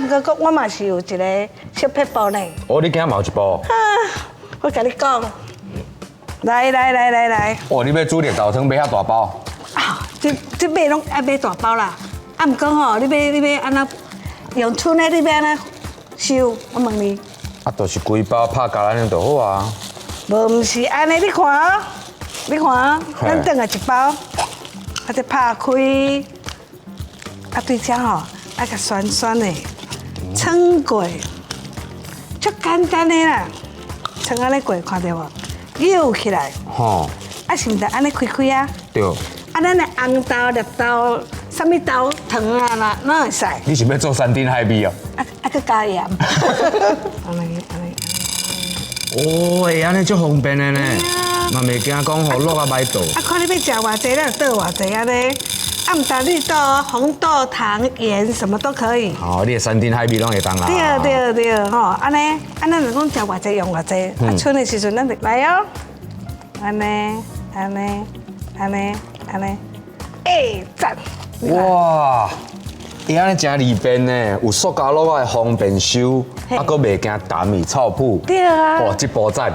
不过讲我嘛是有一个小撇步呢。哦，你今仔嘛有一包。我跟你讲，来。哦，你要煮绿豆汤买遐大包？啊，这买拢爱买大包啦。啊，不过吼，你要安怎用剩的，你要安怎收？我问你。啊，就是规包拍胶安尼就好啊。无，毋是安尼，你看哦，咱等下一包，啊，再拍开，啊，对这吼，爱甲酸酸的撑过，足简单的啦，撑安尼过，看到无？扭起来，吼，啊，是毋是安尼开开啊？对。啊，咱的红豆、绿豆、啥物豆糖啊啦，哪会使？你是要做山珍海味哦？佮加盐。安尼。哦，会安尼足方便的呢，嘛袂惊讲吼落啊歹倒。啊，看你要食偌济，咱就倒偌济安尼。啊，唔但绿豆、红豆、糖、盐，什么都可以。哦，你的山珍海味拢会当啦。对，吼，安尼，咱若讲食偌济用偌济，啊，剩的时阵咱就来哦，安尼，赞！哇，伊安尼真利便呢，有塑胶袋会方便收，啊，搁袂惊淡味臭扑。对啊。哦，这波赞。